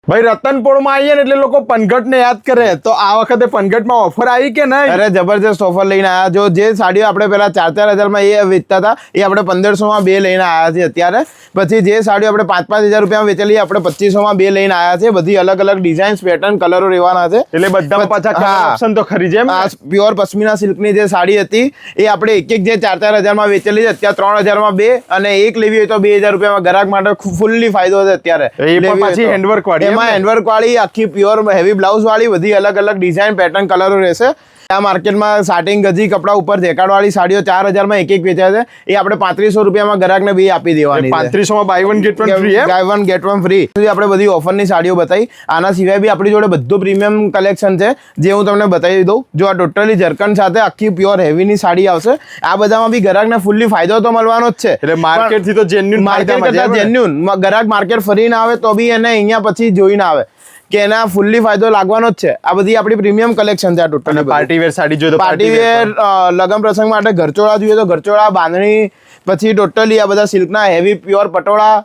ભાઈ રતનપુરમાં આવીએ ને એટલે લોકો પનઘટ ને યાદ કરે, તો આ વખતે પનઘટમાં ઓફર આવી કે નહીં? અરે જબરજસ્ત ઓફર લઈને આવ્યા. જે સાડીઓ આપણે પેલા 4,000 માં એ વેચતા હતા એ આપણે 1,500 માં બે લઈને આવ્યા છે અત્યારે. પછી જે સાડીઓ આપણે 5,000 રૂપિયામાં વેચેલી આપણે 2,500 માં બે લઈને આવ્યા છે. બધી અલગ અલગ ડિઝાઇન્સ, પેટર્ન, કલરો રહેવાના છે. એટલે બધા પાછા ઓપ્શન તો ખરી જેમ પ્યોર પશ્મિના સિલ્કની જે સાડી હતી એ આપણે એક જે 4,000 માં વેચેલી છે અત્યારે 3,000 માં બે, અને એક લેવી હોય તો 2,000 રૂપિયામાં ગ્રાહક માટે ફૂલ્લી ફાયદો છે અત્યારે. પાછી હેન્ડવર્ક વાળી, એમાં હેન્ડવર્ક વાળી આખી પ્યોર હેવી બ્લાઉઝ વાળી બધી અલગ અલગ ડિઝાઇન, પેટર્ન, કલરો રહેશે. આ માર્કેટમાં સાટિંગ ગજી કપડા ઉપર જેકાર્ડ વાળી સાડીઓ 4,000 માં એક વેચાય છે. એ આપણે 3,500 રૂપિયામાં ગ્રાહકને બી આપી દેવાની. 3,500 માં buy one get one free. Buy one get one free. આપણે બધી ઓફરની સાડીઓ બતાવી. આના સિવાય બી આપણી જોડે બધું પ્રીમિયમ કલેક્શન છે જે હું તમને બતાવી દઉં. જો આ ટોટલી જરકન સાથે આખી પ્યોર હેવીની સાડી આવશે. આ બધામાં બી ગ્રાહકને ફૂલ્લી ફાયદો તો મળવાનો જ છે. એટલે માર્કેટ થી તો જેન્યુન, માર્કેટ કરતા જેન્યુન ગ્રાહક માર્કેટ ફરીને આવે તો બી એને અહીંયા પછી જોઈને આવે કે એના ફૂલ્લી ફાયદો લાગવાનો જ છે. આ બધી આપણી પ્રીમિયમ કલેક્શન છે. આ ટોટલ પાર્ટી વેર સાડી જોઈએ તો પાર્ટી વેર, લગ્ન પ્રસંગ માટે ઘરચોળા જોઈએ તો ઘરચોળા, બાંધણી, પછી ટોટલી આ બધા સિલ્કના હેવી પ્યોર પટોળા,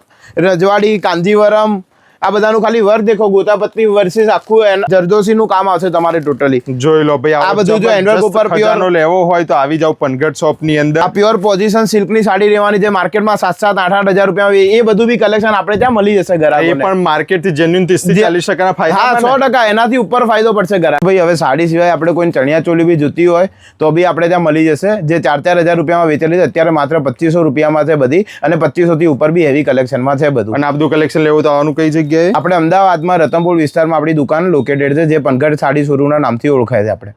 રજવાડી, કાંજીવરમ, આ બધાનું ખાલી વર્ક દેખો. ગોતાપત્રી વર્સિસ આખું જરદોશીનું કામ આવશે તમારે ટોટલી. જોઈ લો ભાઈ, આ બધું જો હેન્ડવર્ક ઉપર પ્યોર લેવો હોય તો આવી જાવ પનઘટ શોપ ની અંદર. આ પ્યોર પોઝિશન સિલ્કની સાડી લેવાની જે માર્કેટમાં 7,000 8,000 રૂપિયા એ બધું બી કલેક્શન આપણે ત્યાં મળી જશે ગ્રાહકોને. એ પણ માર્કેટ થી જેન્યુન 30 થી 40% ફાયદો. હા, 100% એનાથી ઉપર ફાયદો પડશે ગ્રાહક. ભાઈ હવે સાડી સિવાય આપણે કોઈ ચણિયા ચોલી બી જોતી હોય તો બી આપણે ત્યાં મળી જશે. જે 4,000 રૂપિયામાં વેચેલી છે અત્યારે માત્ર 2,500 રૂપિયામાં છે બધી, અને 2,500 થી ઉપર બી હેવી કલેક્શનમાં છે બધું. અને આ બધું કલેક્શન લેવું તો આવવાનું કઈ જગ્યાએ? આપણે અમદાવાદમાં રતનપુર વિસ્તારમાં આપણી દુકાન લોકેટેડ છે, જે પનઘટ સાડી શોરૂમના નામથી ઓળખાય છે આપણે.